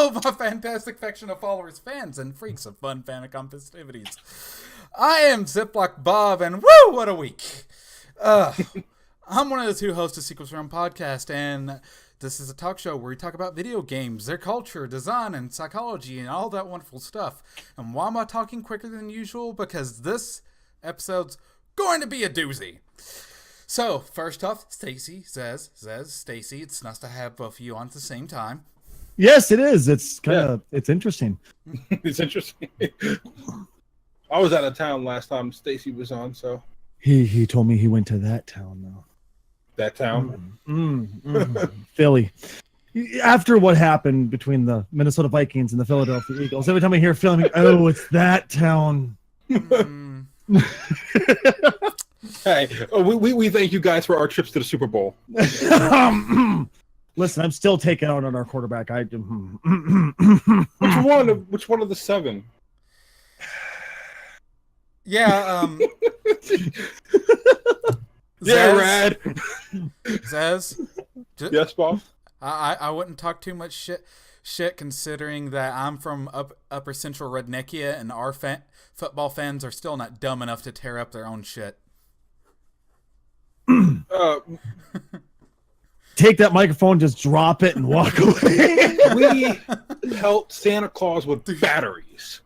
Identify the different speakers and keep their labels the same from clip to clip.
Speaker 1: Hello, my fantastic faction of followers, fans, and freaks of fun Famicom festivities. I am ZiplockBob, and woo, what a week! I'm one of the two hosts of Sequels Round Podcast, and this is a talk show where we talk about video games, their culture, design, and psychology, and all that wonderful stuff. And why am I talking quicker than usual? Because this episode's going to be a doozy. So, first off, Stacy, Zez, Stacy, it's nice to have both of you on at the same time.
Speaker 2: Yes, it is. It's kind of, it's interesting.
Speaker 3: It's interesting. I was out of town last time Stacy was on, so.
Speaker 2: He told me he went to that town, though.
Speaker 3: That town?
Speaker 2: Philly. After what happened between the Minnesota Vikings and the Philadelphia Eagles, every time I hear Philly, oh, it's that town.
Speaker 3: Hey, we thank you guys for our trips to the Super Bowl.
Speaker 2: Listen, I'm still taking out on our quarterback.
Speaker 3: Which one of the seven?
Speaker 1: Yeah,
Speaker 3: Yeah, Rad.
Speaker 1: Zez?
Speaker 3: Yes, Bob?
Speaker 1: I wouldn't talk too much shit considering that I'm from Upper Central Redneckia and our football fans are still not dumb enough to tear up their own shit.
Speaker 2: Take that microphone, just drop it, and walk away.
Speaker 3: We helped Santa Claus with batteries.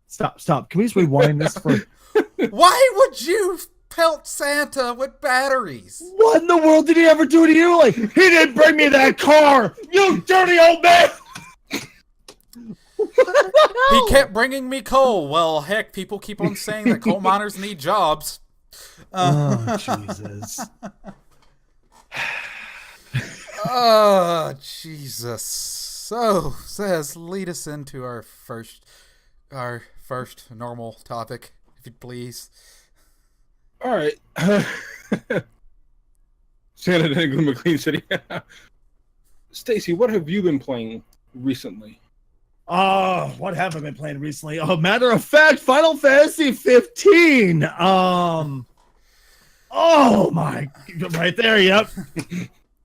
Speaker 2: Stop. Can we just rewind this for...
Speaker 1: Why would you pelt Santa with batteries?
Speaker 2: What in the world did he ever do to you? Like, he didn't bring me that car, you dirty old man!
Speaker 1: He kept bringing me coal. Well, heck, people keep on saying that coal miners need jobs.
Speaker 2: Oh, Jesus.
Speaker 1: Oh, Jesus. So, Says, lead us into our first normal topic, if you'd please.
Speaker 3: All right. Santa Diego, McLean City. Stacy, what have you been playing recently?
Speaker 2: What have I been playing recently? Oh, matter of fact, Final Fantasy 15. Oh my, right there, yep.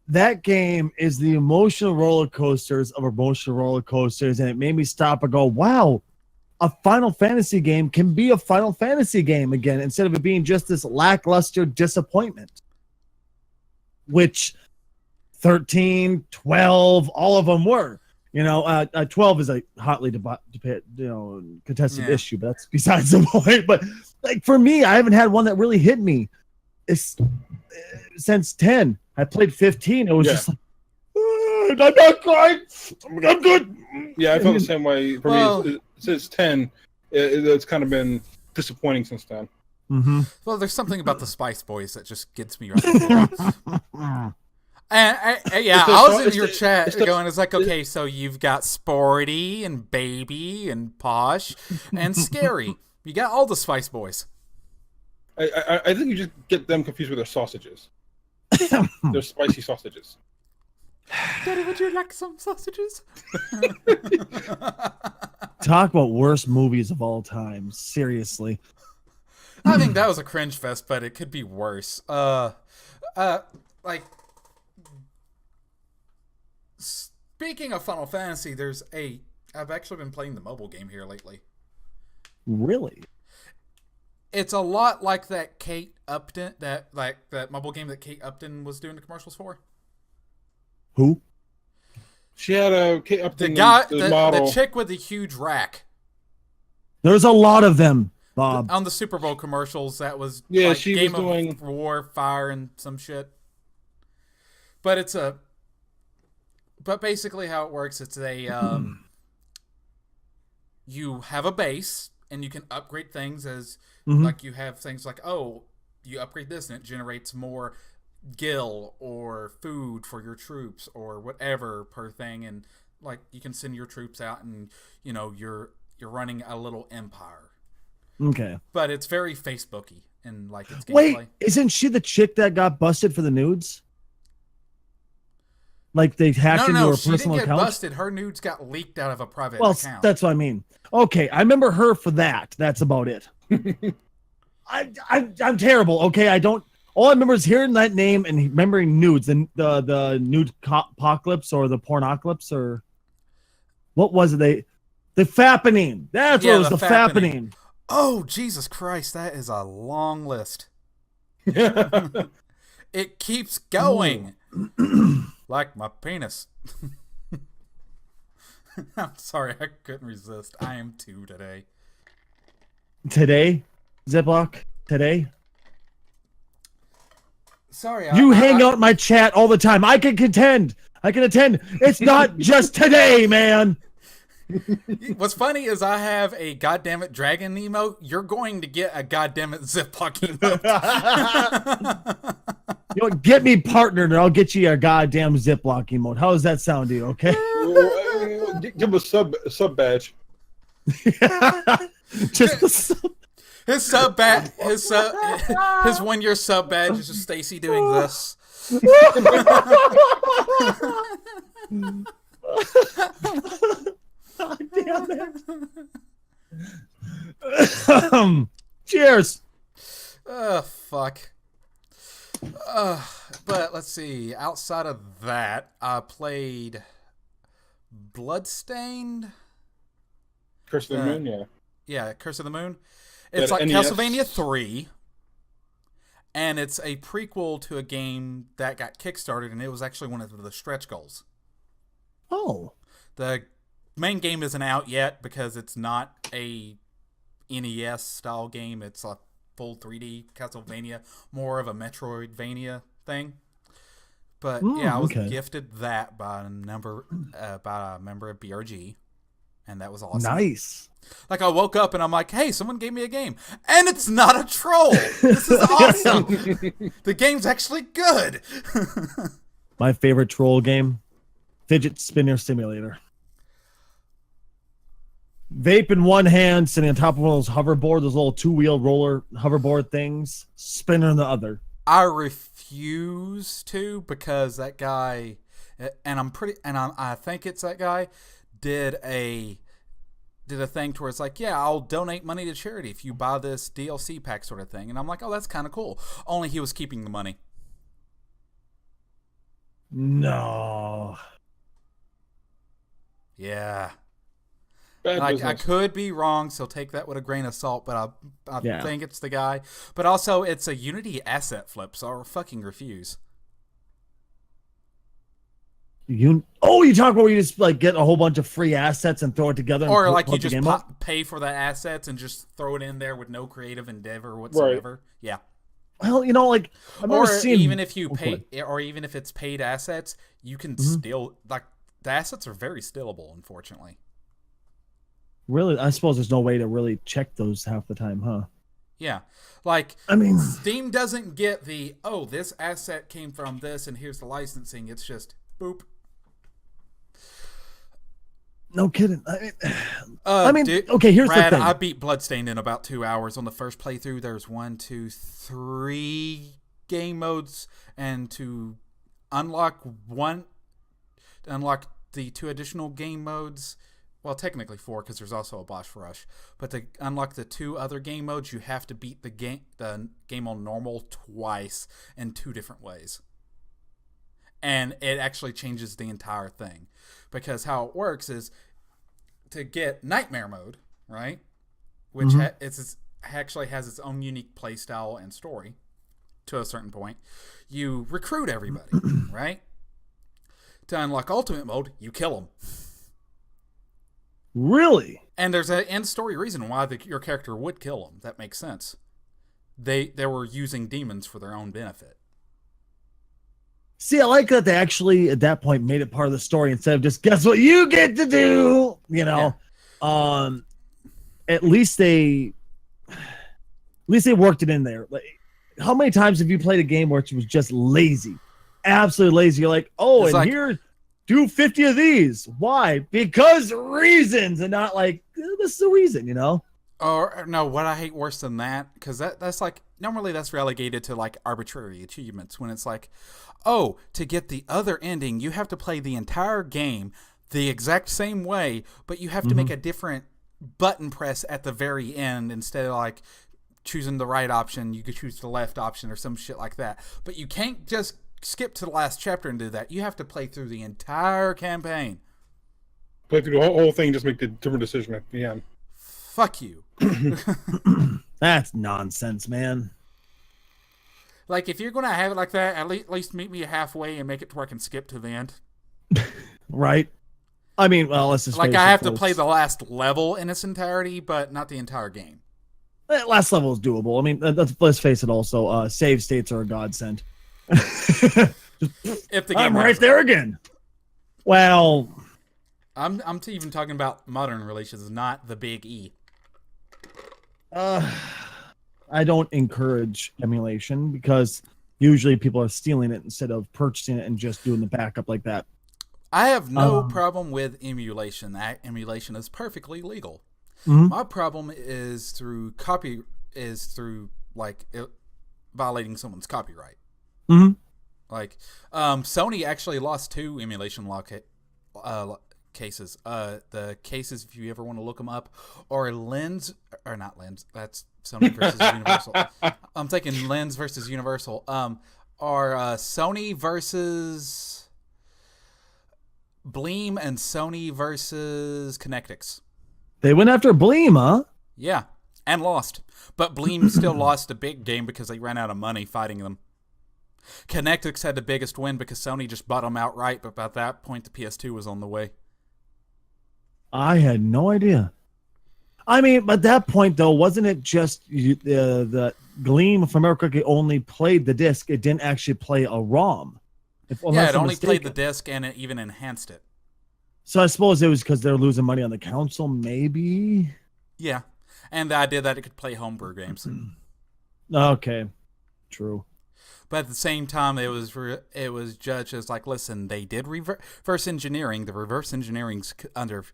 Speaker 2: That game is the emotional roller coasters of emotional roller coasters, and it made me stop and go, wow, a Final Fantasy game can be a Final Fantasy game again, instead of it being just this lackluster disappointment. Which 13, 12, all of them were. You know, 12 is a hotly contested issue, but that's besides the point. But like for me, I haven't had one that really hit me since 10. I played 15. It was just like, I'm not crying. I'm good.
Speaker 3: Yeah, I felt the same way. For me, since 10, it's kind of been disappointing since then.
Speaker 2: Mm-hmm.
Speaker 1: Well, there's something about the Spice Boys that just gets me right. And I was in your chat going, it's like, okay, so you've got sporty and baby and posh and scary. You got all the Spice Boys.
Speaker 3: I think you just get them confused with their sausages. They're spicy sausages.
Speaker 1: Daddy, would you like some sausages?
Speaker 2: Talk about worst movies of all time. Seriously.
Speaker 1: I think that was a cringe fest, but it could be worse. Speaking of Final Fantasy, I've actually been playing the mobile game here lately.
Speaker 2: Really?
Speaker 1: It's a lot like that Kate Upton, that mobile game that Kate Upton was doing the commercials for.
Speaker 2: Who?
Speaker 3: She had a Kate Upton,
Speaker 1: the chick with the huge rack.
Speaker 2: There's a lot of them, Bob.
Speaker 1: On the Super Bowl commercials, that was
Speaker 3: she
Speaker 1: Game
Speaker 3: was doing
Speaker 1: of War, Fire, and some shit. But but basically how it works, it's you have a base and you can upgrade things as like you have things like, oh, you upgrade this and it generates more gil or food for your troops or whatever per thing, and like you can send your troops out and you know you're running a little empire.
Speaker 2: Okay.
Speaker 1: But it's very Facebooky and like its gameplay.
Speaker 2: Wait, isn't she the chick that got busted for the nudes? Like they hacked into her personal account? No, she didn't get
Speaker 1: busted. Her nudes got leaked out of a private account.
Speaker 2: Well, that's what I mean. Okay, I remember her for that. That's about it. I'm terrible. Okay, I don't. All I remember is hearing that name and remembering nudes, and the nude apocalypse or the pornocalypse or. what was it? The fappening. That's what it was, the fappening.
Speaker 1: Oh, Jesus Christ, that is a long list. It keeps going. Like my penis. I'm sorry, I couldn't resist. I am 2 today.
Speaker 2: Today? Ziploc? Today?
Speaker 1: Sorry,
Speaker 2: you hang out in my chat all the time. I can attend. It's not just today, man.
Speaker 1: What's funny is I have a goddammit dragon emote. You're going to get a goddammit Ziploc emote.
Speaker 2: You know what? Get me partnered and I'll get you a goddamn Ziploc emote. How does that sound to you, okay?
Speaker 3: Give him a sub badge.
Speaker 2: Just the sub.
Speaker 1: His 1-year sub badge is just Stacy doing this.
Speaker 2: God damn it. Cheers.
Speaker 1: Fuck. But let's see. Outside of that, I played Bloodstained.
Speaker 3: Curse of the Moon, yeah.
Speaker 1: Yeah, Curse of the Moon. It's like
Speaker 3: NES.
Speaker 1: Castlevania 3. And it's a prequel to a game that got kickstarted, and it was actually one of the stretch goals.
Speaker 2: Oh.
Speaker 1: The main game isn't out yet because it's not a NES style game. It's a full 3D Castlevania, more of a Metroidvania thing. But I was gifted that by a member of BRG, and that was awesome.
Speaker 2: Nice.
Speaker 1: Like I woke up and I'm like, hey, someone gave me a game, and it's not a troll. This is awesome. The game's actually good.
Speaker 2: My favorite troll game, Fidget Spinner Simulator. Vape in one hand, sitting on top of one of those hoverboard, those little 2-wheel roller hoverboard things, spinner in the other.
Speaker 1: I refuse to because that guy, and I think it's that guy, did a thing to where it's like, yeah, I'll donate money to charity if you buy this DLC pack sort of thing. And I'm like, oh, that's kind of cool. Only he was keeping the money.
Speaker 2: No.
Speaker 1: Yeah.
Speaker 3: I
Speaker 1: could be wrong, so take that with a grain of salt, but I think it's the guy. But also, it's a Unity asset flip, so I fucking refuse.
Speaker 2: You talk about where you just like get a whole bunch of free assets and throw it together,
Speaker 1: or like you just pay for the assets and just throw it in there with no creative endeavor whatsoever. Right. Yeah.
Speaker 2: Well, like I've never seen.
Speaker 1: Even if you pay, or even if it's paid assets, you can still the assets are very stealable, unfortunately.
Speaker 2: Really, I suppose there's no way to really check those half the time, huh?
Speaker 1: Yeah, Steam doesn't get this asset came from this, and here's the licensing. It's just boop.
Speaker 2: No kidding. Dude, okay, here's
Speaker 1: Brad,
Speaker 2: the thing.
Speaker 1: I beat Bloodstained in about 2 hours on the first playthrough. There's 1, 2, 3 game modes, and to unlock the 2 additional game modes. Well, technically 4 because there's also a boss rush. But to unlock the 2 other game modes, you have to beat the game on normal twice in 2 different ways. And it actually changes the entire thing. Because how it works is to get Nightmare Mode, right? Which actually has its own unique playstyle and story to a certain point. You recruit everybody, right? To unlock Ultimate Mode, you kill them.
Speaker 2: Really?
Speaker 1: And there's an end story reason why your character would kill them. That makes sense. They were using demons for their own benefit.
Speaker 2: See, I like that they actually at that point made it part of the story instead of just guess what you get to do. At least they worked it in there. Like, how many times have you played a game where it was just lazy, absolutely lazy? You're like, here. Do 50 of these. Why? Because reasons, and not like this is the reason,
Speaker 1: Or no, what I hate worse than that, because that's like normally that's relegated to like arbitrary achievements when it's like, oh, to get the other ending, you have to play the entire game the exact same way, but you have to make a different button press at the very end instead of like choosing the right option. You could choose the left option or some shit like that. But you can't just skip to the last chapter and do that. You have to play through the entire campaign.
Speaker 3: Play through the whole thing, just make the different decision at the end.
Speaker 1: Fuck you.
Speaker 2: That's nonsense, man.
Speaker 1: Like, if you're going to have it like that, at least meet me halfway and make it to where I can skip to the end.
Speaker 2: Right? I mean, well, let's just
Speaker 1: like, I have to play the last level in its entirety, but not the entire game.
Speaker 2: That last level is doable. I mean, let's face it also, save states are a godsend.
Speaker 1: If the game
Speaker 2: I'm right there again. Well...
Speaker 1: I'm even talking about modern relations, not the big E.
Speaker 2: I don't encourage emulation because usually people are stealing it instead of purchasing it and just doing the backup like that.
Speaker 1: I have no problem with emulation. That emulation is perfectly legal.
Speaker 2: Mm-hmm.
Speaker 1: My problem is through violating someone's copyright.
Speaker 2: Mm-hmm.
Speaker 1: Like, Sony actually lost 2 emulation cases. The cases, if you ever want to look them up, are not Lens. That's Sony versus Universal. I'm thinking Lens versus Universal. Are Sony versus Bleem and Sony versus Connectix.
Speaker 2: They went after Bleem, huh?
Speaker 1: Yeah, and lost. But Bleem still lost a big game because they ran out of money fighting them. Connectix had the biggest win because Sony just bought them outright, but by that point the PS2 was on the way.
Speaker 2: I had no idea. I mean, at that point, though, wasn't it just the Gleam, if I remember correctly, only played the disc? It didn't actually play a ROM.
Speaker 1: It only played the disc, and it even enhanced it.
Speaker 2: So I suppose it was because they're losing money on the console, maybe?
Speaker 1: Yeah, and the idea that it could play homebrew games.
Speaker 2: Okay, true.
Speaker 1: But at the same time, it was judged as like, listen, they did reverse engineering. The reverse engineering's under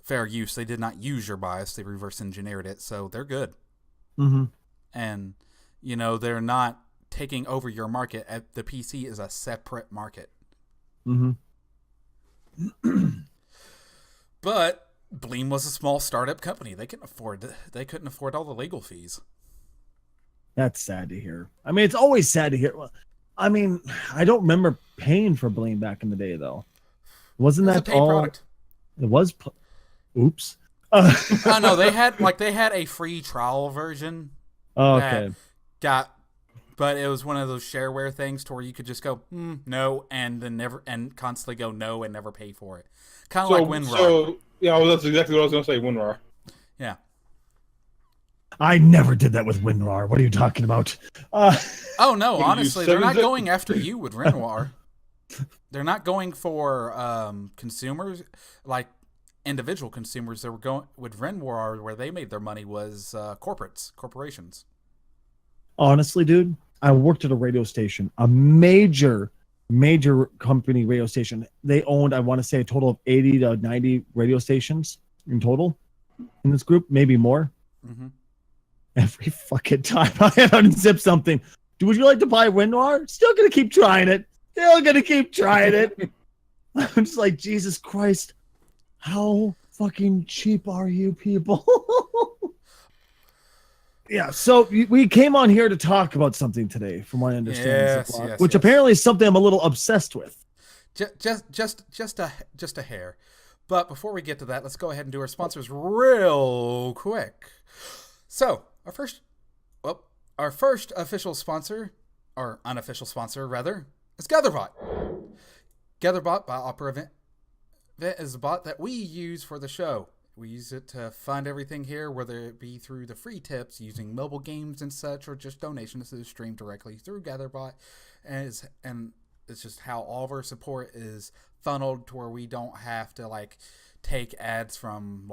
Speaker 1: fair use. They did not use your bias. They reverse engineered it, so they're good.
Speaker 2: Mm-hmm.
Speaker 1: And, they're not taking over your market. The PC is a separate market.
Speaker 2: Mm-hmm.
Speaker 1: But Bleem was a small startup company. They couldn't afford all the legal fees.
Speaker 2: That's sad to hear. I mean, it's always sad to hear. I mean, I don't remember paying for Bleem back in the day, though. Wasn't that
Speaker 1: a paid product?
Speaker 2: It was. Oops.
Speaker 1: No, they had a free trial version.
Speaker 2: Oh, okay.
Speaker 1: But it was one of those shareware things to where you could just go no, and then constantly go no and never pay for it. Kind of like WinRAR.
Speaker 3: So yeah, that's exactly what I was going to say. WinRAR.
Speaker 1: Yeah.
Speaker 2: I never did that with WinRAR. What are you talking about?
Speaker 1: Oh no, honestly, they're not going after you with WinRAR. They're not going for consumers, like individual consumers. They were going with WinRAR, where they made their money was corporations.
Speaker 2: Honestly, dude, I worked at a radio station, a major company radio station. They owned, I want to say, a total of 80 to 90 radio stations in total in this group, maybe more.
Speaker 1: Mm-hmm.
Speaker 2: Every fucking time I unzip something, would you like to buy WinRAR? Still gonna keep trying it. I'm just like, Jesus Christ, how fucking cheap are you people? Yeah, so we came on here to talk about something today, from what I understand, which apparently is something I'm a little obsessed with.
Speaker 1: Just a hair. But before we get to that, let's go ahead and do our sponsors real quick. So, our first official sponsor, or unofficial sponsor rather, is GatherBot. GatherBot by Opera Event is a bot that we use for the show. We use it to fund everything here, whether it be through the free tips, using mobile games and such, or just donations to the stream directly through GatherBot. And it's just how all of our support is funneled to where we don't have to take ads from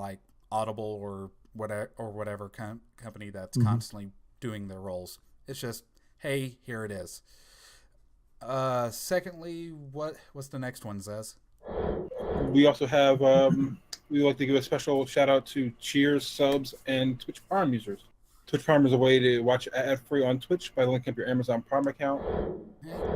Speaker 1: Audible or whatever company that's constantly doing their roles. It's just, hey, here it is. Secondly, what's the next one, Zez?
Speaker 3: We also have we like to give a special shout out to Cheers subs and Twitch Prime users. Twitch Prime is a way to watch ad-free on Twitch by linking up your Amazon Prime account.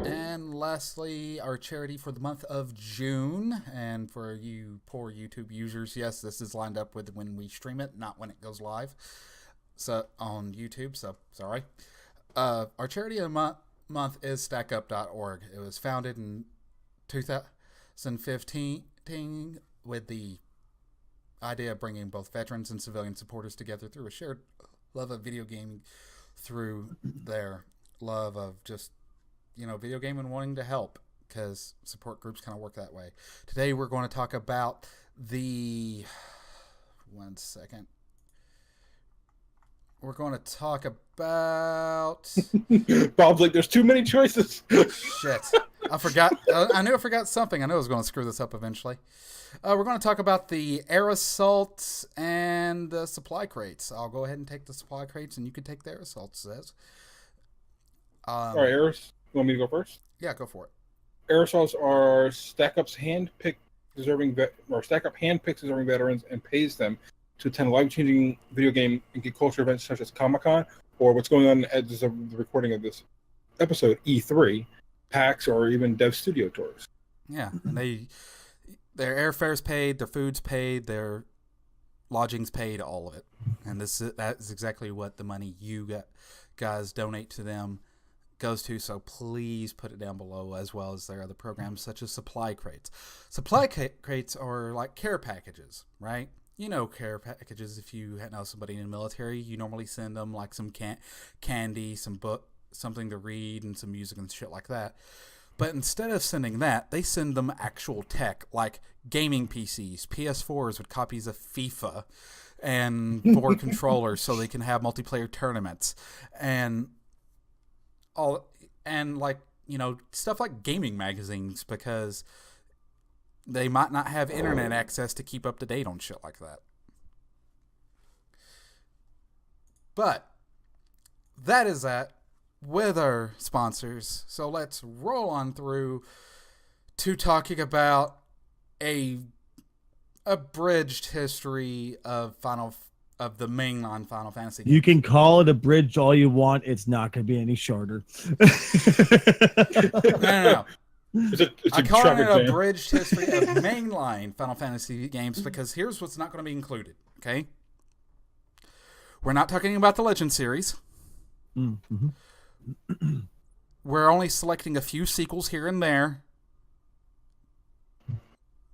Speaker 1: And lastly, our charity for the month of June. And for you poor YouTube users, yes, this is lined up with when we stream it, not when it goes live. So on YouTube, so sorry. Our charity of the month is StackUp.org. It was founded in 2015 with the idea of bringing both veterans and civilian supporters together through a shared love of video gaming, through their love of just, video gaming and wanting to help, because support groups kind of work that way. Today we're going to talk about one second. We're going to talk about...
Speaker 3: Bob's like, there's too many choices.
Speaker 1: Shit. I forgot. I knew I forgot something. I knew I was going to screw this up eventually. We're going to talk about the air assaults and the supply crates. I'll go ahead and take the supply crates, and you can take the air assaults, Zez.
Speaker 3: All right, you want me to go first?
Speaker 1: Yeah, go for it.
Speaker 3: Air assaults are Stack Up's hand-picked deserving veterans and pays them to attend life-changing video game and geek culture events such as Comic-Con, or what's going on as of the recording of this episode, E3, PAX, or even Dev Studio tours.
Speaker 1: Yeah, and their airfare's paid, their food's paid, their lodging's paid, all of it. And that is exactly what the money you guys donate to them goes to, so please put it down below, as well as their other programs such as supply crates. Supply crates are like care packages, right? Care packages, if you know somebody in the military, you normally send them like some candy, some book, something to read, and some music and shit like that. But instead of sending that, they send them actual tech, like gaming PCs, PS4s with copies of FIFA, and 4 controllers so they can have multiplayer tournaments, and stuff like gaming magazines, because they might not have internet access to keep up to date on shit like that. But that is that with our sponsors. So let's roll on through to talking about a abridged history of the mainline Final Fantasy games.
Speaker 2: You can call it a bridge all you want. It's not going to be any shorter.
Speaker 1: No. I call it an
Speaker 3: jam.
Speaker 1: abridged history of mainline Final Fantasy games, because here's what's not going to be included, okay? We're not talking about the Legend series.
Speaker 2: Mm-hmm.
Speaker 1: We're only selecting a few sequels here and there.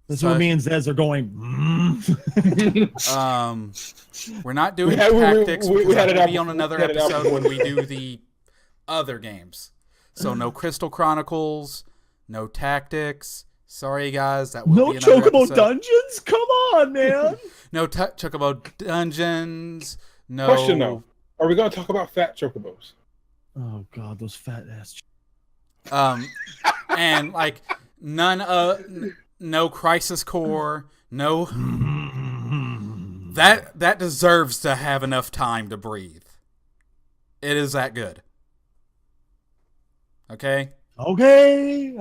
Speaker 2: That's what me and Zez are going.
Speaker 1: We're not doing tactics.
Speaker 3: We had it
Speaker 1: be on another episode when we do the other games. So no Crystal Chronicles, no tactics. Sorry, guys, that will be another
Speaker 2: Chocobo
Speaker 1: episode.
Speaker 2: Dungeons. Come on, man.
Speaker 1: No Chocobo Dungeons. No.
Speaker 3: Question though: are we going to talk about fat chocobos?
Speaker 2: Oh God, those fat ass.
Speaker 1: And like no Crisis Core, no. That deserves to have enough time to breathe. It is that good. Okay?
Speaker 2: Okay.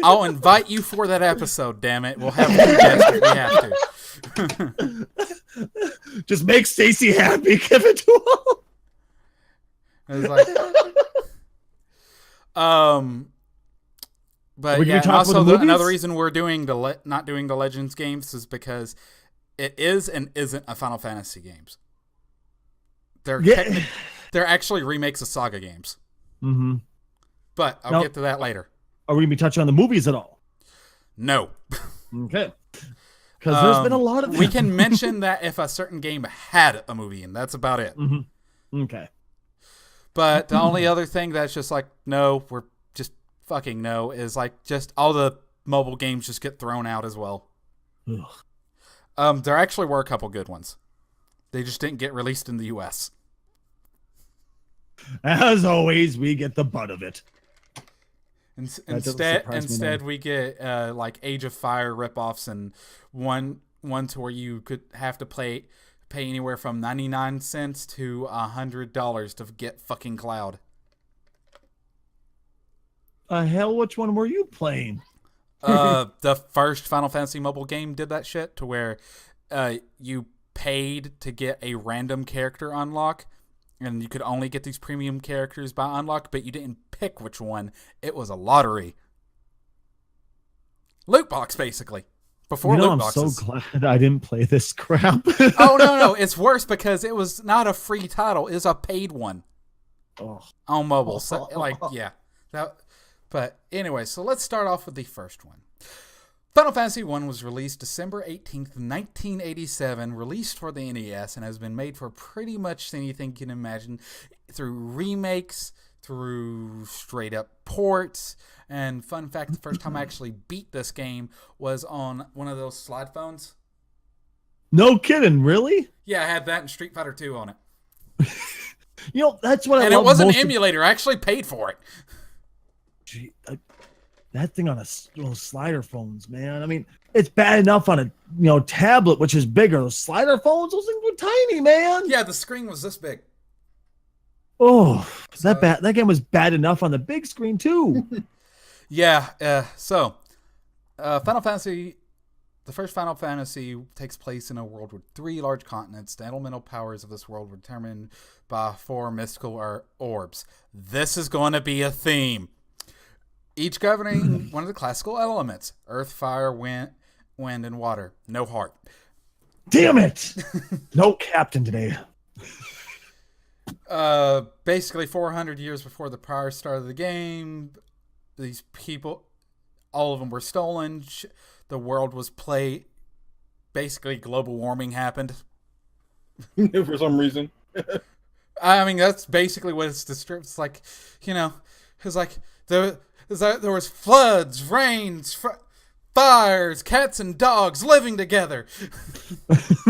Speaker 1: I'll invite you for that episode, damn it. We'll have 2 guests if we have to.
Speaker 2: Just make Stacy happy. Give it to him.
Speaker 1: It's like, but yeah, and also another reason we're doing not doing the Legends games is because it is and isn't a Final Fantasy games. They're actually remakes of Saga games.
Speaker 2: Mm-hmm.
Speaker 1: But I'll get to that later.
Speaker 2: Are we going to be touching on the movies at all?
Speaker 1: No.
Speaker 2: Okay. Because there's been a lot of them.
Speaker 1: We can mention that if a certain game had a movie, and that's about it.
Speaker 2: Mm-hmm. Okay.
Speaker 1: But the only other thing that's just like, no, we're just fucking no, is like just all the mobile games just get thrown out as well.
Speaker 2: Ugh.
Speaker 1: There actually were a couple good ones. They just didn't get released in the U.S.
Speaker 2: As always, we get the butt of it.
Speaker 1: Instead, we get like Age of Fire ripoffs, and ones where you could have to pay anywhere from 99 cents to $100 to get fucking Cloud.
Speaker 2: Hell, which one were you playing?
Speaker 1: The first Final Fantasy mobile game did that shit to where you paid to get a random character unlock, and you could only get these premium characters by unlock, but you didn't pick which one. It was a lottery. Loot box, basically. Before loot boxes.
Speaker 2: I'm so glad I didn't play this crap.
Speaker 1: Oh, no. It's worse because it was not a free title. It was a paid one. On mobile. So, like, yeah. But anyway, so let's start off with the first one. Final Fantasy I was released December 18th, 1987, released for the NES, and has been made for pretty much anything you can imagine, through remakes, through straight-up ports, and fun fact, the first time I actually beat this game was on one of those slide phones.
Speaker 2: No kidding, really?
Speaker 1: Yeah, I had that and Street Fighter 2 on it.
Speaker 2: That's what I love.
Speaker 1: And it was an
Speaker 2: most
Speaker 1: emulator. I actually paid for it.
Speaker 2: Gee, that thing on those slider phones, man. I mean, it's bad enough on a tablet, which is bigger. Those slider phones, those things were tiny, man.
Speaker 1: Yeah, the screen was this big.
Speaker 2: Oh, that game was bad enough on the big screen too.
Speaker 1: Yeah. So, Final Fantasy. The first Final Fantasy takes place in a world with 3 large continents. The elemental powers of this world were determined by 4 mystical orbs. This is going to be a theme. Each governing one of the classical elements. Earth, fire, wind, and water. No heart.
Speaker 2: Damn it! No captain today.
Speaker 1: Basically 400 years before the prior start of the game, these people, all of them were stolen. The world was basically global warming happened.
Speaker 3: For some reason.
Speaker 1: I mean, that's basically what it's described. It's like, it's like there was floods, rains, fires, cats and dogs living together.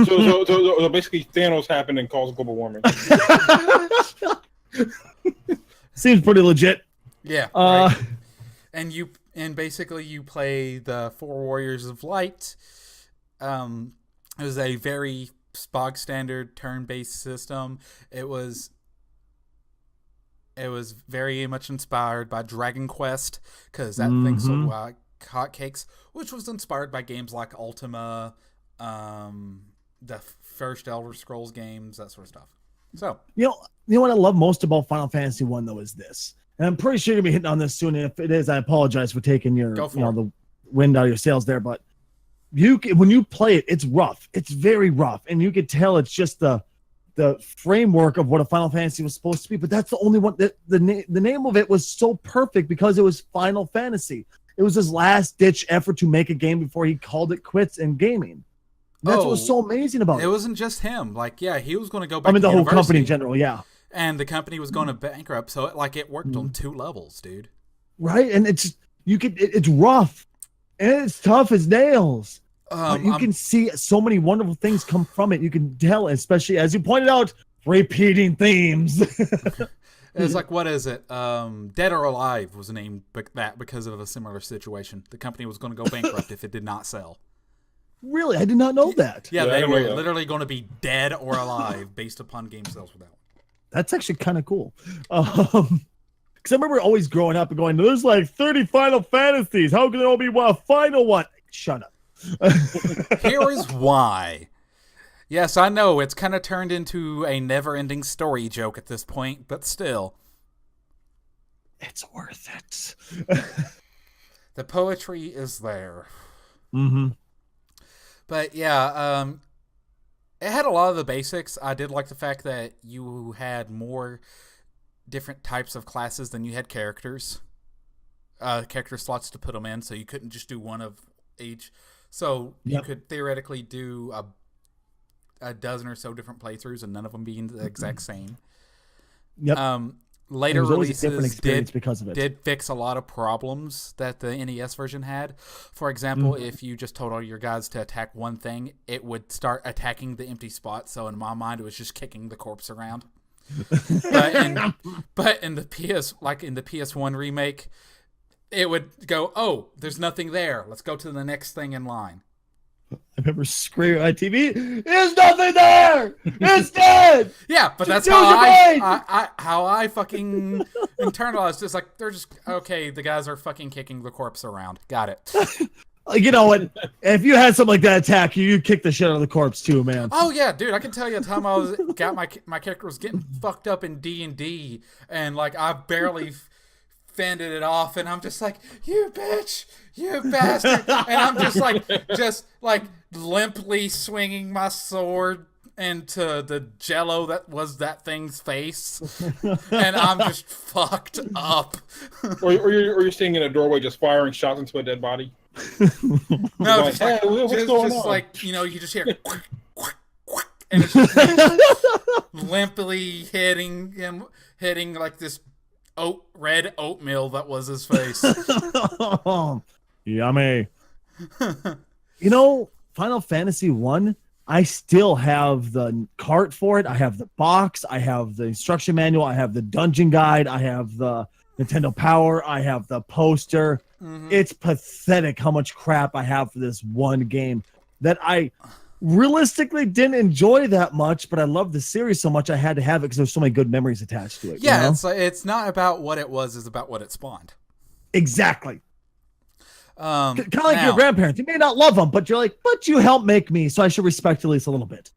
Speaker 3: So basically Thanos happened and caused global warming.
Speaker 2: Seems pretty legit.
Speaker 1: Yeah. Right. And basically you play the 4 Warriors of Light. It was a very bog standard turn-based system. It was very much inspired by Dragon Quest, because that thing sold like hotcakes, which was inspired by games like Ultima, the first Elder Scrolls games, that sort of stuff. So
Speaker 2: you know what I love most about Final Fantasy 1 though is this. And I'm pretty sure you'll be hitting on this soon. And if it is, I apologize for taking your the wind out of your sails there. But when you play it, it's rough. It's very rough, and you could tell it's just the framework of what a Final Fantasy was supposed to be. But that's the only one. The name of it was so perfect because it was Final Fantasy. It was his last ditch effort to make a game before he called it quits in gaming. That's what was so amazing about it.
Speaker 1: It wasn't just him. Like, yeah, he was going to go back.
Speaker 2: The whole company in general, yeah.
Speaker 1: And the company was going to bankrupt, so it worked on 2 levels, dude.
Speaker 2: Right, and it's rough, and it's tough as nails. But you can see so many wonderful things come from it. You can tell, especially as you pointed out, repeating themes.
Speaker 1: It's like, what is it? Dead or Alive was named that because of a similar situation. The company was going to go bankrupt if it did not sell.
Speaker 2: Really, I did not know that.
Speaker 1: Yeah, they were literally going to be dead or alive based upon game sales for that one.
Speaker 2: That's actually kind of cool. Because I remember always growing up and going, there's like 30 Final Fantasies. How can there all be one final one? Shut up.
Speaker 1: Here is why. Yes, I know, it's kind of turned into a never-ending story joke at this point, but still.
Speaker 2: It's worth it.
Speaker 1: The poetry is there.
Speaker 2: Mm-hmm.
Speaker 1: But yeah, it had a lot of the basics. I did like the fact that you had more different types of classes than you had characters. Character slots to put them in, so you couldn't just do one of each. So you could theoretically do a dozen or so different playthroughs and none of them being the exact same.
Speaker 2: Yep.
Speaker 1: Later releases
Speaker 2: because of it.
Speaker 1: did fix a lot of problems that the NES version had. For example, if you just told all your guys to attack one thing, it would start attacking the empty spot. So in my mind, it was just kicking the corpse around. but in the PS1 remake, it would go, oh, there's nothing there. Let's go to the next thing in line.
Speaker 2: I remember screaming on TV, "There's nothing there! It's dead!"
Speaker 1: Yeah, but that's how I fucking internalized. It's like, they're just, okay, the guys are fucking kicking the corpse around. Got it.
Speaker 2: You know what? If you had something like that attack you, you'd kick the shit out of the corpse too, man.
Speaker 1: Oh yeah, dude, I can tell you the time my character was getting fucked up in D&D, and like I barely fended it off, and I'm just like, you bitch, you bastard, and I'm just like limply swinging my sword into the jello that was that thing's face, and I'm just fucked up.
Speaker 3: or you're standing in a doorway just firing shots into a dead body.
Speaker 1: No,
Speaker 3: Like,
Speaker 1: just like,
Speaker 3: hey, what's
Speaker 1: just,
Speaker 3: going
Speaker 1: just
Speaker 3: on?
Speaker 1: like, you know, you just hear quack, quack, quack, and it's just limply hitting like this red oatmeal that was his face.
Speaker 2: Yummy. You know, Final Fantasy 1, I still have the cart for it. I have the box. I have the instruction manual. I have the dungeon guide. I have the Nintendo Power. I have the poster. It's pathetic how much crap I have for this one game that I realistically didn't enjoy that much, but I love the series so much I had to have it because there's so many good memories attached to it.
Speaker 1: Yeah,
Speaker 2: you know?
Speaker 1: it's like, it's not about what it was, it's about what it spawned.
Speaker 2: Exactly. Kind of like
Speaker 1: now,
Speaker 2: your grandparents. You may not love them, but you're like, but you helped make me, so I should respect at least a little bit.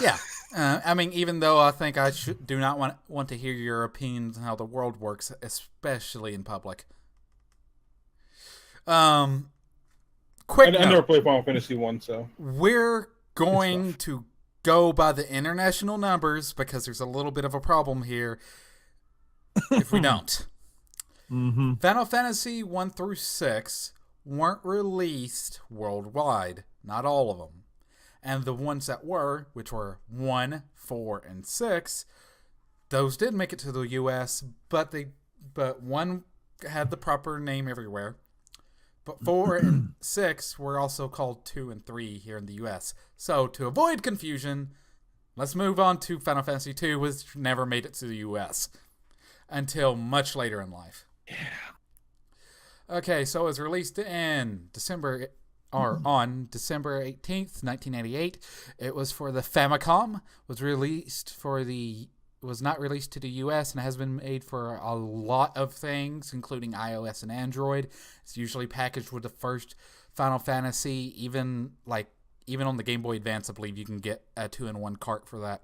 Speaker 1: Yeah. I mean, even though I think I do not want to hear your opinions on how the world works, especially in public. Quick
Speaker 3: I
Speaker 1: note.
Speaker 3: never played Final Fantasy 1, so.
Speaker 1: We're going to go by the international numbers because there's a little bit of a problem here if we don't. Final Fantasy 1 through 6 weren't released worldwide. Not all of them. And the ones that were, which were 1, 4, and 6, those did make it to the US, but 1 had the proper name everywhere. But 4 and 6 were also called 2 and 3 here in the US. So to avoid confusion, let's move on to Final Fantasy 2, which never made it to the US until much later in life.
Speaker 2: Yeah.
Speaker 1: Okay, so it was released in on December 18th, 1988. It was for the Famicom. Was not released to the US and has been made for a lot of things, including iOS and Android. It's usually packaged with the first Final Fantasy. Even on the Game Boy Advance, I believe you can get a 2-in-1 cart for that.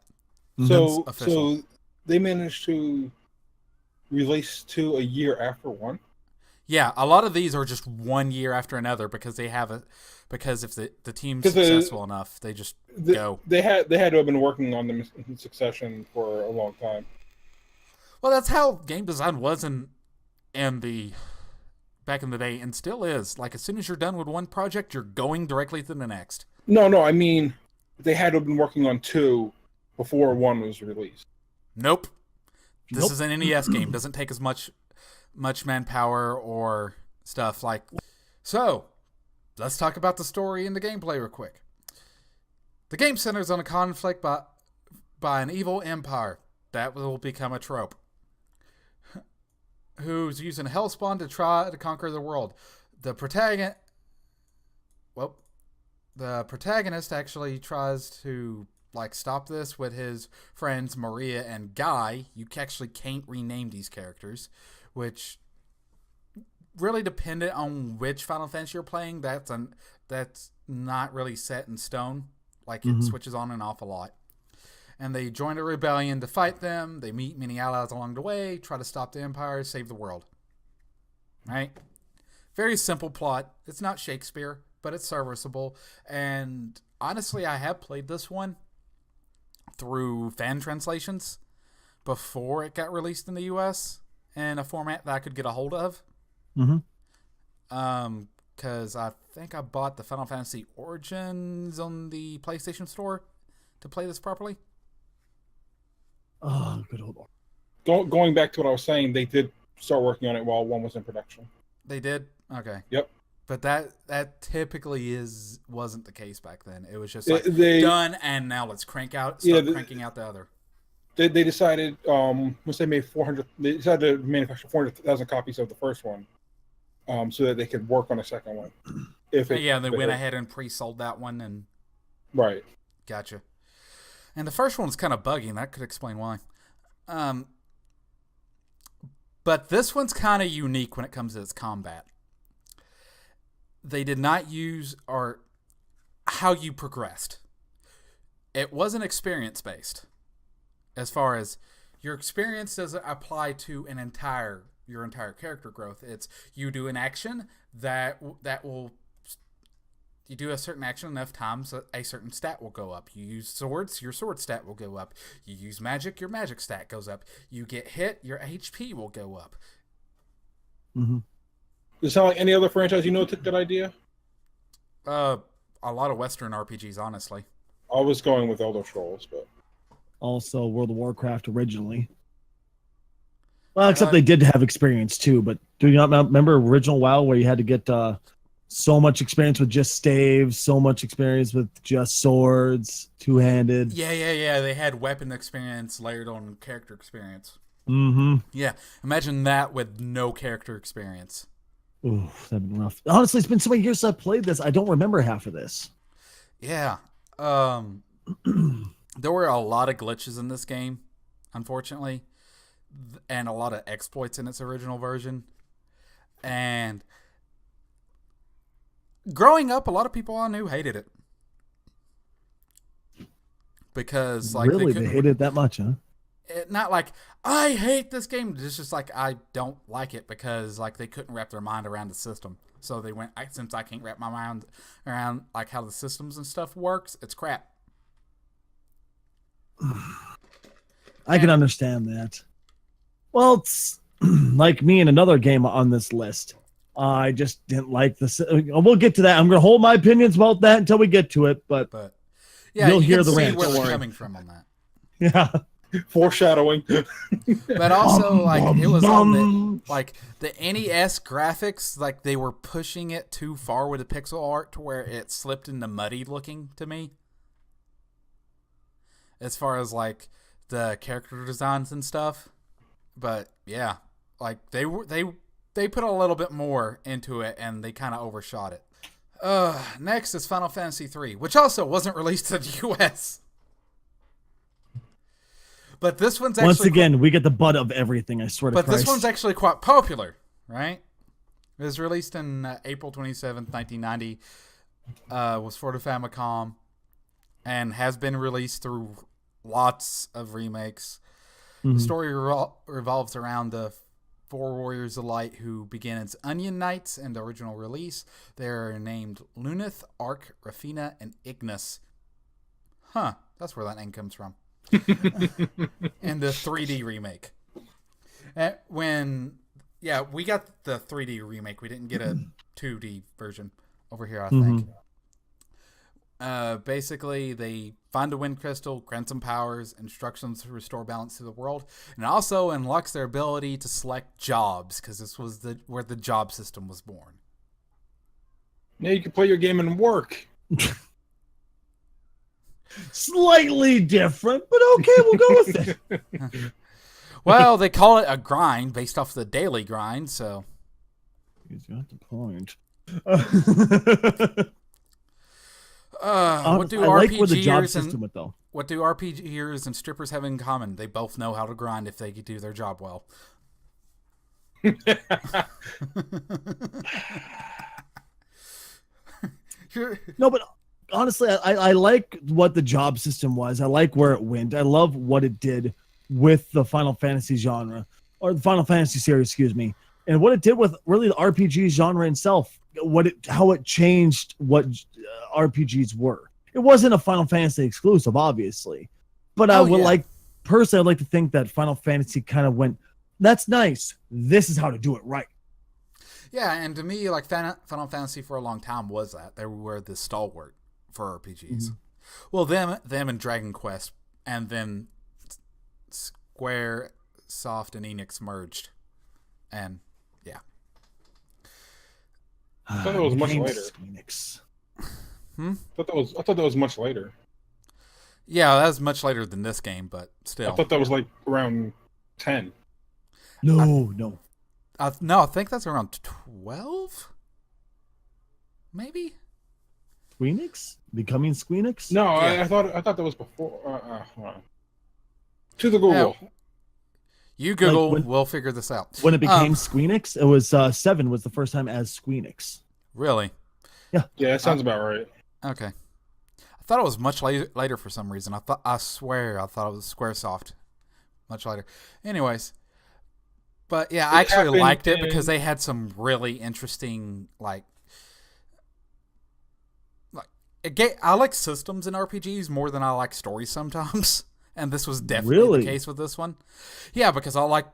Speaker 3: So they managed to release 2 a year after 1.
Speaker 1: Yeah, a lot of these are just 1 year after another because because if the team's successful enough, they just go.
Speaker 3: They had to have been working on them in succession for a long time.
Speaker 1: Well, that's how game design was back in the day, and still is. Like, as soon as you're done with one project, you're going directly to the next.
Speaker 3: No, I mean, they had to have been working on 2 before 1 was released.
Speaker 1: Nope. This is an NES game. Doesn't take as much manpower or stuff like. So, let's talk about the story and the gameplay real quick. The game centers on a conflict by an evil empire that will become a trope, who's using Hellspawn to try to conquer the world. The protagonist actually tries to stop this with his friends Maria and Guy. You actually can't rename these characters, which really dependent on which Final Fantasy you're playing. That's not really set in stone. It switches on and off a lot. And they join a rebellion to fight them. They meet many allies along the way, try to stop the Empire, save the world. Right? Very simple plot. It's not Shakespeare, but it's serviceable. And honestly, I have played this one through fan translations before it got released in the US in a format that I could get a hold of. Because I think I bought the Final Fantasy Origins on the PlayStation Store to play this properly.
Speaker 2: Oh, good old.
Speaker 3: Going back to what I was saying, they did start working on it while 1 was in production.
Speaker 1: They did? Okay.
Speaker 3: Yep.
Speaker 1: But that typically wasn't the case back then. It was just done, and now let's cranking out the other.
Speaker 3: They decided once they made 400, they decided to manufacture 400,000 copies of the first one, so that they could work on a second one.
Speaker 1: They went ahead and pre-sold that one, and
Speaker 3: right.
Speaker 1: Gotcha. And the first one's kind of buggy, and that could explain why. But this one's kind of unique when it comes to its combat. They did not use how you progressed. It wasn't experience-based. As far as your experience doesn't apply to your entire character growth. It's you do an action you do a certain action enough times, a certain stat will go up. You use swords, your sword stat will go up. You use magic, your magic stat goes up. You get hit, your HP will go up.
Speaker 3: Does it sound like any other franchise took that idea?
Speaker 1: A lot of Western RPGs, honestly.
Speaker 3: I was going with Elder Scrolls, but
Speaker 2: Also, World of Warcraft originally. Well, except they did have experience too. But do you not remember original WoW where you had to get so much experience with just staves, so much experience with just swords, two-handed?
Speaker 1: Yeah. They had weapon experience layered on character experience.
Speaker 2: Mm-hmm.
Speaker 1: Yeah, imagine that with no character experience.
Speaker 2: Ooh, that'd been rough. Honestly, it's been so many years since I played this. I don't remember half of this.
Speaker 1: Yeah. There were a lot of glitches in this game, unfortunately, and a lot of exploits in its original version. And growing up, a lot of people I knew hated it. Because, like,
Speaker 2: really, they hated it that much, huh?
Speaker 1: Not like, I hate this game. It's just like, I don't like it because, like, they couldn't wrap their mind around the system. So they went, since I can't wrap my mind around, like, how the systems and stuff works, it's crap.
Speaker 2: I can understand that. Well, it's like me and another game on this list. I just didn't like this. We'll get to that. I'm going to hold my opinions about that until we get to it. But
Speaker 1: yeah,
Speaker 2: you'll
Speaker 1: you
Speaker 2: hear
Speaker 1: can
Speaker 2: the
Speaker 1: see
Speaker 2: rant.
Speaker 1: where they're coming from on that.
Speaker 2: Yeah.
Speaker 3: Foreshadowing.
Speaker 1: But also, like, it was on the NES graphics, like, they were pushing it too far with the pixel art to where it slipped into muddy looking to me. As far as, like, the character designs and stuff. But yeah, like, they put a little bit more into it and they kind of overshot it. Next is Final Fantasy III, which also wasn't released in the US. But this one's actually...
Speaker 2: Once again, we get the butt of everything, I swear to Christ.
Speaker 1: But this one's actually quite popular, right? It was released in April 27th, 1990. Was for the Famicom. And has been released through lots of remakes. Mm-hmm. The story revolves around the four warriors of light who begin as Onion Knights in the original release. They're named Luneth, Arc, Rafina, and Ignis. Huh, that's where that name comes from. And the 3D remake. We got the 3D remake. We didn't get a 2D version over here, I think. Basically, they find a wind crystal, grant some powers, instructions to restore balance to the world, and also unlocks their ability to select jobs, because this was where the job system was born.
Speaker 3: Now you can play your game and work.
Speaker 2: Slightly different, but okay, we'll go with it.
Speaker 1: Well, they call it a grind based off the daily grind, so.
Speaker 2: He's got the point.
Speaker 1: What do
Speaker 2: I like where the job
Speaker 1: RPGers
Speaker 2: system went, though.
Speaker 1: What do RPGers and strippers have in common? They both know how to grind if they do their job well.
Speaker 2: No, but honestly, I like what the job system was. I like where it went. I love what it did with the Final Fantasy genre, or the Final Fantasy series, excuse me, and what it did with really the RPG genre itself. How it changed what RPGs were. It wasn't a Final Fantasy exclusive, obviously, but I would like personally, I'd like to think that Final Fantasy kind of went, that's nice. This is how to do it right.
Speaker 1: Yeah, and to me, like, Final Fantasy for a long time was that. They were the stalwart for RPGs. Mm-hmm. Well, them and Dragon Quest, and then Square, Soft, and Enix merged. And, yeah.
Speaker 3: I thought it was much later. I thought that was much later.
Speaker 1: Yeah, that was much later than this game, but still.
Speaker 3: I thought that was like around 10.
Speaker 2: No.
Speaker 1: I think that's around 12? Maybe?
Speaker 2: Squeenix? Becoming Squeenix?
Speaker 3: No, yeah. I thought that was before. To the Google.
Speaker 1: Yeah. You Google, we'll figure this out.
Speaker 2: When it became Squeenix, it was 7 was the first time as Squeenix.
Speaker 1: Really?
Speaker 2: Yeah.
Speaker 3: Yeah, that sounds about right.
Speaker 1: Okay. I thought it was much later for some reason. I swear I thought it was Squaresoft. Much later. Anyways. But yeah, I actually liked it because they had some really interesting, I like systems in RPGs more than I like stories sometimes. And this was definitely the case with this one. Yeah, because I like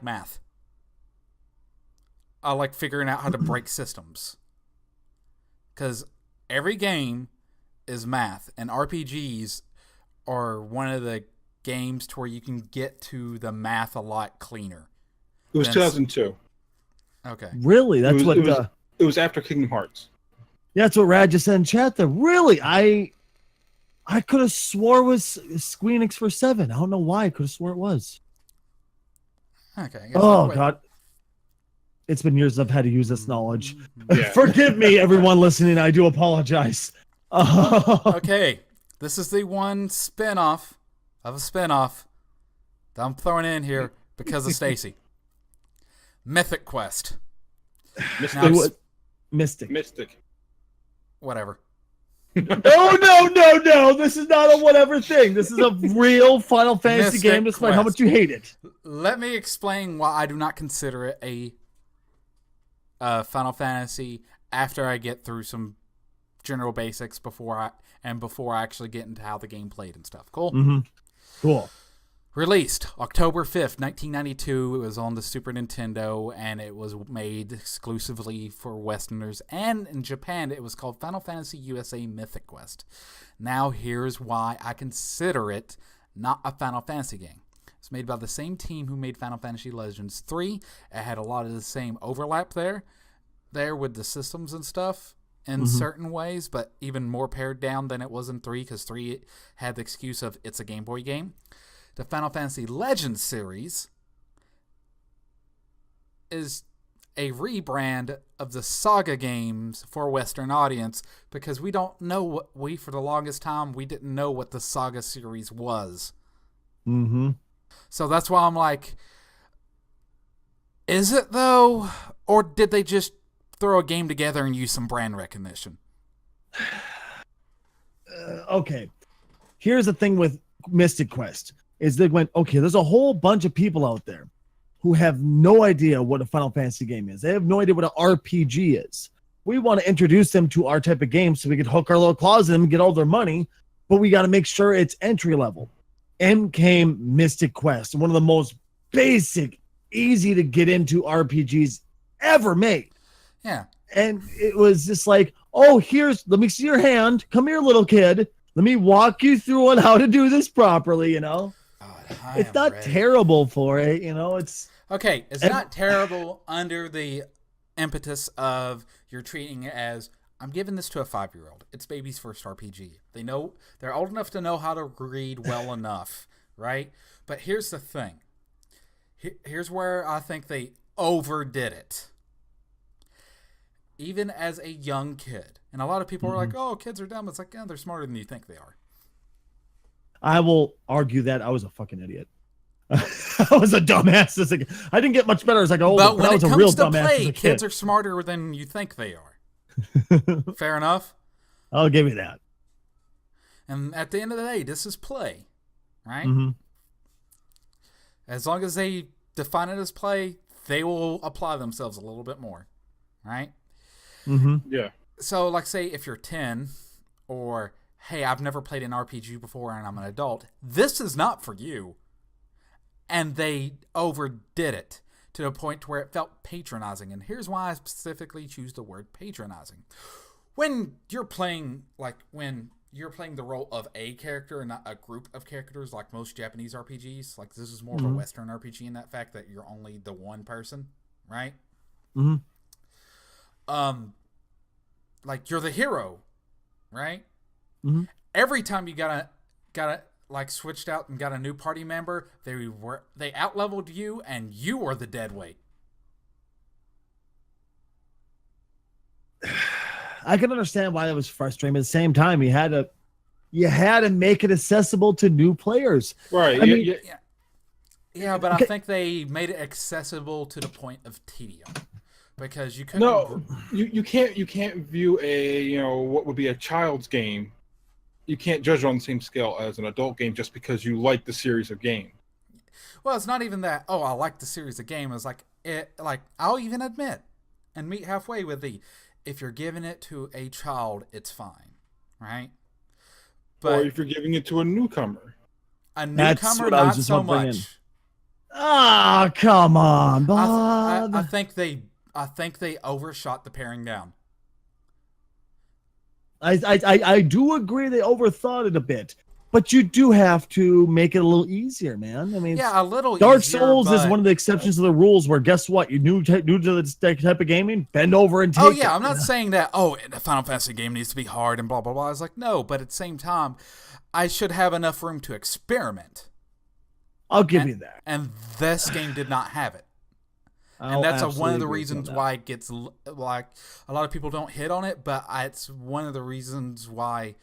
Speaker 1: math. I like figuring out how to break systems. because every game is math, and RPGs are one of the games to where you can get to the math a lot cleaner.
Speaker 3: It was 2002.
Speaker 1: Okay.
Speaker 2: Really? That's
Speaker 3: it was after Kingdom Hearts.
Speaker 2: Yeah, that's what Rad just said in chat there. Really? I could have swore it was Square Enix for 7. I don't know why. I could have swore it was.
Speaker 1: Okay.
Speaker 2: Oh, God. It's been years I've had to use this knowledge.
Speaker 3: Yeah.
Speaker 2: Forgive me, everyone listening. I do apologize.
Speaker 1: Okay. This is the one spinoff of a spinoff that I'm throwing in here because of Stacy. Mythic Quest.
Speaker 2: Mystic.
Speaker 1: Whatever.
Speaker 2: No. This is not a whatever thing. This is a real Final Fantasy game, despite how much you hate it.
Speaker 1: Let me explain why I do not consider it a Final Fantasy after I get through some general basics before I actually get into how the game played and stuff. Cool?
Speaker 2: Mm-hmm. Cool.
Speaker 1: Released October 5th, 1992. It was on the Super Nintendo, and it was made exclusively for Westerners. And in Japan, it was called Final Fantasy USA Mythic Quest. Now, here's why I consider it not a Final Fantasy game. It's made by the same team who made Final Fantasy Legends 3. It had a lot of the same overlap there with the systems and stuff in certain ways, but even more pared down than it was in 3, because 3 had the excuse of it's a Game Boy game. The Final Fantasy Legends series is a rebrand of the Saga games for a Western audience, because we don't know for the longest time, we didn't know what the Saga series was.
Speaker 2: Mm-hmm.
Speaker 1: So that's why I'm like, is it though? Or did they just throw a game together and use some brand recognition?
Speaker 2: Okay. Here's the thing with Mystic Quest. Is they went, okay, there's a whole bunch of people out there who have no idea what a Final Fantasy game is. They have no idea what an RPG is. We want to introduce them to our type of game so we can hook our little claws in them and get all their money, but we got to make sure it's entry level. And came Mystic Quest, one of the most basic, easy to get into RPGs ever made.
Speaker 1: Yeah.
Speaker 2: And it was just like, oh, let me see your hand. Come here, little kid. Let me walk you through on how to do this properly, It's not terrible for it, it's...
Speaker 1: Okay, it's not terrible under the impetus of you're treating it as, I'm giving this to a 5-year-old. It's baby's first RPG. They're old enough to know how to read well enough, right? But here's the thing. Here's where I think they overdid it. Even as a young kid. And a lot of people are like, oh, kids are dumb. It's like, yeah, they're smarter than you think they are.
Speaker 2: I will argue that I was a fucking idiot. I was a dumbass. I didn't get much better as I got older,
Speaker 1: but when
Speaker 2: I was
Speaker 1: it
Speaker 2: a real
Speaker 1: comes to
Speaker 2: dumbass
Speaker 1: play, kids are smarter than you think they are. Fair enough?
Speaker 2: I'll give you that.
Speaker 1: And at the end of the day, this is play, right?
Speaker 2: Mm-hmm.
Speaker 1: As long as they define it as play, they will apply themselves a little bit more, right?
Speaker 2: Mm-hmm.
Speaker 3: Yeah.
Speaker 1: So, like, say if you're 10, or, hey, I've never played an RPG before and I'm an adult, this is not for you. And they overdid it to the point where it felt patronizing. And here's why I specifically choose the word patronizing. When you're playing the role of a character and not a group of characters like most Japanese RPGs, like this is more of a Western RPG in that fact that you're only the one person, right?
Speaker 2: Mm-hmm.
Speaker 1: Like you're the hero, right?
Speaker 2: Mm-hmm.
Speaker 1: Every time you got like switched out and got a new party member, they out-leveled you and you were the dead weight.
Speaker 2: I can understand why that was frustrating, but at the same time, you had to make it accessible to new players.
Speaker 3: Right.
Speaker 1: Yeah, but I think they made it accessible to the point of tedium. Because you couldn't.
Speaker 3: No, you can't view what would be a child's game. You can't judge it on the same scale as an adult game just because you like the series of game.
Speaker 1: Well, it's not even that. Oh, I like the series of game. It's like I'll even admit and meet halfway with if you're giving it to a child, it's fine, right? But
Speaker 3: or if you're giving it to a newcomer,
Speaker 1: not so much.
Speaker 2: Ah, come on, Bob.
Speaker 1: I think they overshot the paring down.
Speaker 2: I do agree they overthought it a bit, but you do have to make it a little easier, man. I mean,
Speaker 1: Yeah, a little
Speaker 2: Dark
Speaker 1: easier,
Speaker 2: Souls is
Speaker 1: but-
Speaker 2: one of the exceptions to the rules where guess what? You new to this type of gaming, bend over and take
Speaker 1: Oh yeah,
Speaker 2: it.
Speaker 1: I'm not saying that. Oh, the Final Fantasy game needs to be hard and blah blah blah. I was like, no, but at the same time, I should have enough room to experiment.
Speaker 2: I'll give you that.
Speaker 1: And this game did not have it.
Speaker 2: I'll
Speaker 1: And that's one
Speaker 2: absolutely
Speaker 1: of the
Speaker 2: agree with
Speaker 1: reasons
Speaker 2: you on
Speaker 1: why it gets like a lot of people don't hit on it, but it's one of the reasons why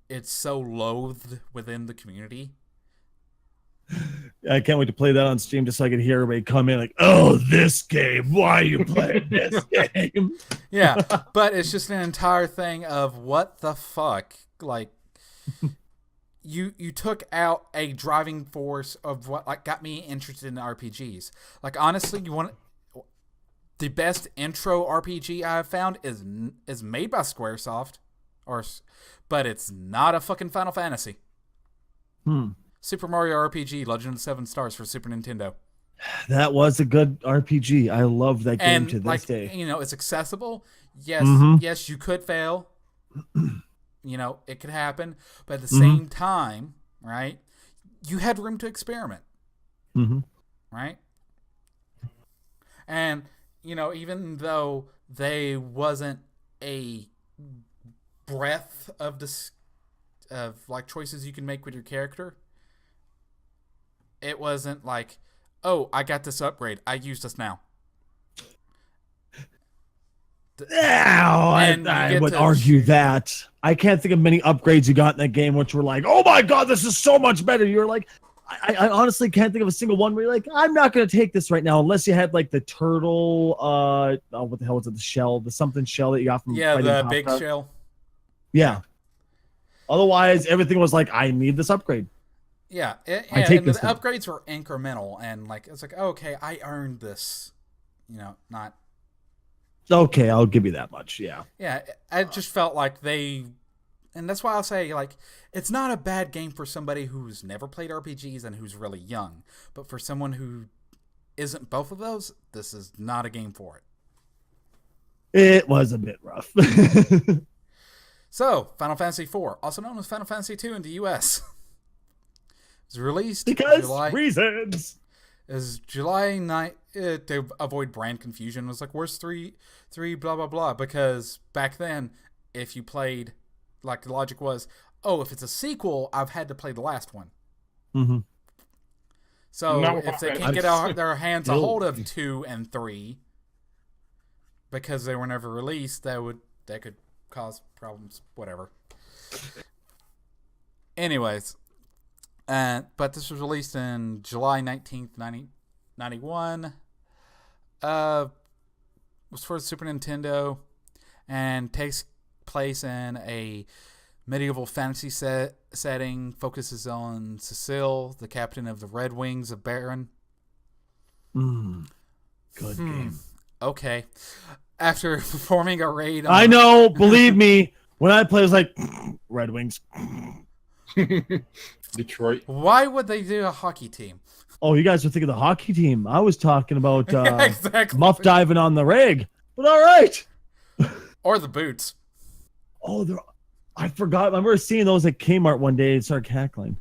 Speaker 1: it's so loathed within the community.
Speaker 2: that. I can't wait to play that on stream just so I can hear everybody come in like, "Oh, this game! Why are you playing this game?"
Speaker 1: Yeah, but it's just an entire thing of what the fuck, like. You took out a driving force of what like got me interested in RPGs. Like honestly, the best intro RPG I have found is made by SquareSoft, but it's not a fucking Final Fantasy. Super Mario RPG: Legend of the Seven Stars for Super Nintendo.
Speaker 2: That was a good RPG. I love that game
Speaker 1: And
Speaker 2: to this
Speaker 1: like
Speaker 2: day.
Speaker 1: it's accessible. Yes, yes, you could fail. It could happen, but at the same time, right? You had room to experiment, right? And even though they wasn't a breadth of like choices you can make with your character, it wasn't like, oh, I got this upgrade, I use this now.
Speaker 2: I would argue that. I can't think of many upgrades you got in that game which were like, oh my god, this is so much better. You're like, I honestly can't think of a single one where you're like, I'm not going to take this right now unless you had like the turtle, what the hell was it? The shell, the something shell that you got from
Speaker 1: the big shell.
Speaker 2: Yeah. Otherwise, everything was like, I need this upgrade.
Speaker 1: Yeah,
Speaker 2: I take
Speaker 1: and the
Speaker 2: this one.
Speaker 1: upgrades were incremental, and like it's like, okay, I earned this. Not.
Speaker 2: Okay, I'll give you that much. Yeah.
Speaker 1: Yeah, I just felt like and that's why I'll say, like, it's not a bad game for somebody who's never played RPGs and who's really young. But for someone who isn't both of those, this is not a game for it.
Speaker 2: It was a bit rough.
Speaker 1: So, Final Fantasy IV, also known as Final Fantasy II in the US. It was released
Speaker 2: because
Speaker 1: July.
Speaker 2: reasons.
Speaker 1: Is July 9th, to avoid brand confusion, it was like, where's 3 blah blah blah, because back then if you played, like, the logic was, oh, if it's a sequel, I've had to play the last one. So if they can't get their hands a hold of 2 and 3 because they were never released, that could cause problems, whatever. Anyways, but this was released in July 19th, 1991. Was for the Super Nintendo and takes place in a medieval fantasy setting. Focuses on Cecile, the captain of the Red Wings of Baron.
Speaker 2: Good game.
Speaker 1: Okay. After performing a raid on...
Speaker 2: I know, believe me, when I play, it was like, Red Wings.
Speaker 3: Detroit.
Speaker 1: Why would they do a hockey team?
Speaker 2: Oh, you guys were thinking of the hockey team. I was talking about
Speaker 1: Exactly.
Speaker 2: muff diving on the rig. But all right.
Speaker 1: Or the boots.
Speaker 2: Oh, I forgot. I remember seeing those at Kmart one day and started cackling.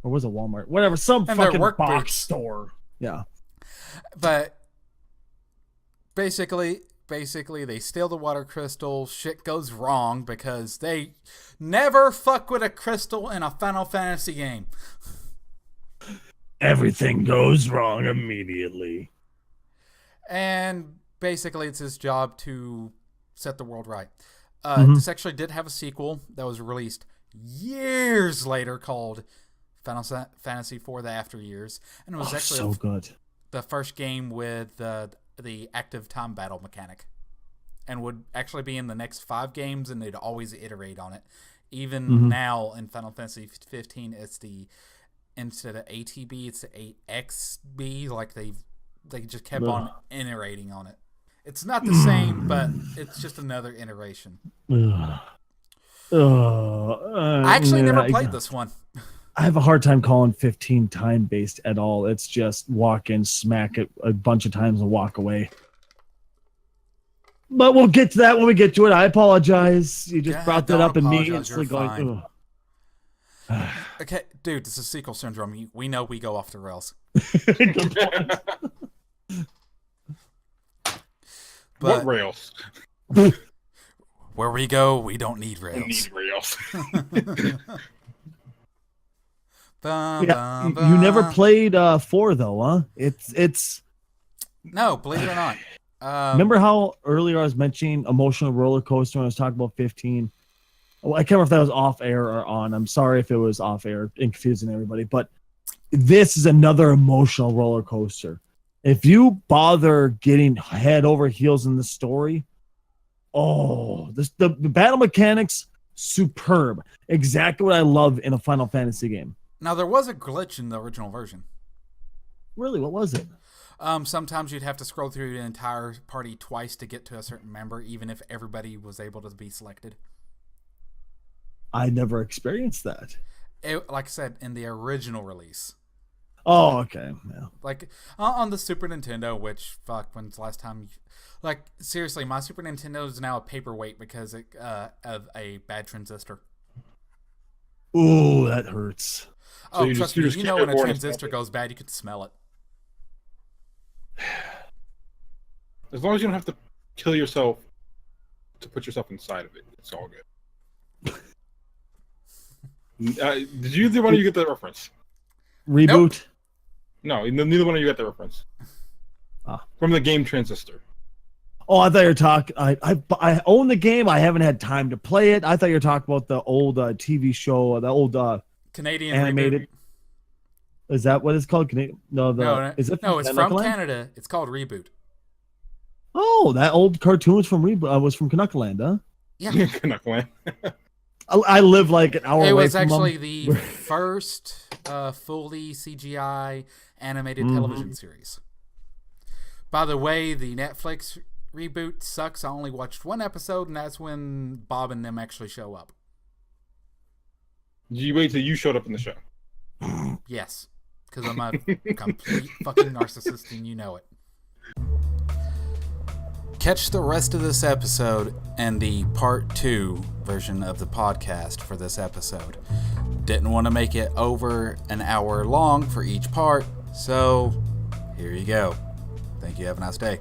Speaker 2: Or was it Walmart? Whatever. Some
Speaker 1: And
Speaker 2: fucking
Speaker 1: their work
Speaker 2: box
Speaker 1: boots.
Speaker 2: store. Yeah.
Speaker 1: But basically they steal the water crystal. Shit goes wrong because they never fuck with a crystal in a Final Fantasy game.
Speaker 2: Everything goes wrong immediately.
Speaker 1: And basically it's his job to set the world right. This actually did have a sequel that was released years later called Final Fantasy IV: The After Years, and it was actually
Speaker 2: so good.
Speaker 1: The first game with the active time battle mechanic, and would actually be in the next 5 games, and they'd always iterate on it. Even now in Final Fantasy 15, it's instead of ATB, it's the 8XB. Like they just kept on iterating on it. It's not the same, but it's just another iteration. I actually never played this one.
Speaker 2: I have a hard time calling 15 time-based at all. It's just walk in, smack it a bunch of times, and walk away. But we'll get to that when we get to it. I apologize. You just brought that
Speaker 1: don't
Speaker 2: up and me
Speaker 1: apologize,
Speaker 2: instantly
Speaker 1: you're
Speaker 2: going, ugh.
Speaker 1: Okay, dude, this is sequel syndrome. We know we go off the rails.
Speaker 2: Good point.
Speaker 1: But
Speaker 3: What rails?
Speaker 1: where we go, we don't need
Speaker 3: We
Speaker 1: rails.
Speaker 3: need rails.
Speaker 2: Yeah, you never played 4 though, huh? It's.
Speaker 1: No, believe it or not.
Speaker 2: Remember how earlier I was mentioning emotional roller coaster when I was talking about 15? Well, I can't remember if that was off air or on. I'm sorry if it was off air and confusing everybody, but this is another emotional roller coaster. If you bother getting head over heels in the story, the battle mechanics, superb. Exactly what I love in a Final Fantasy game.
Speaker 1: Now, there was a glitch in the original version.
Speaker 2: Really, what was it?
Speaker 1: Sometimes you'd have to scroll through the entire party twice to get to a certain member, even if everybody was able to be selected.
Speaker 2: I never experienced that.
Speaker 1: Like I said, in the original release.
Speaker 2: Oh, okay. Yeah.
Speaker 1: Like, on the Super Nintendo, which, fuck, when's the last time... Like, seriously, my Super Nintendo is now a paperweight because of a bad transistor.
Speaker 2: Ooh, that hurts.
Speaker 1: Oh,
Speaker 3: you
Speaker 1: trust
Speaker 3: just
Speaker 1: me, you know when a
Speaker 3: can't
Speaker 1: transistor goes bad, you can smell it.
Speaker 3: As long as you don't have to kill yourself to put yourself inside of it, it's all good. Did either one of you get that reference?
Speaker 2: Reboot?
Speaker 3: No, neither one of you got that reference. From the game Transistor.
Speaker 2: Oh, I thought you were talking. I own the game. I haven't had time to play it. I thought you were talking about the old TV show, the old
Speaker 1: Canadian
Speaker 2: animated.
Speaker 1: Reboot.
Speaker 2: Is that what it's called? Canadian? No,
Speaker 1: It's from Canada. It's called Reboot.
Speaker 2: Oh, that old cartoon was from was from Canuckland, huh?
Speaker 1: Yeah,
Speaker 3: Canuckland.
Speaker 2: I live like an hour away
Speaker 1: it was
Speaker 2: from
Speaker 1: actually
Speaker 2: them.
Speaker 1: the first fully CGI animated television series. By the way, the Netflix reboot sucks. I only watched one episode, and that's when Bob and them actually show up.
Speaker 3: You wait till you showed up in the show.
Speaker 1: Yes, because I'm a complete fucking narcissist, and you know it. Catch the rest of this episode and the part 2 version of the podcast for this episode. Didn't want to make it over an hour long for each part, so here you go. Thank you. Have a nice day.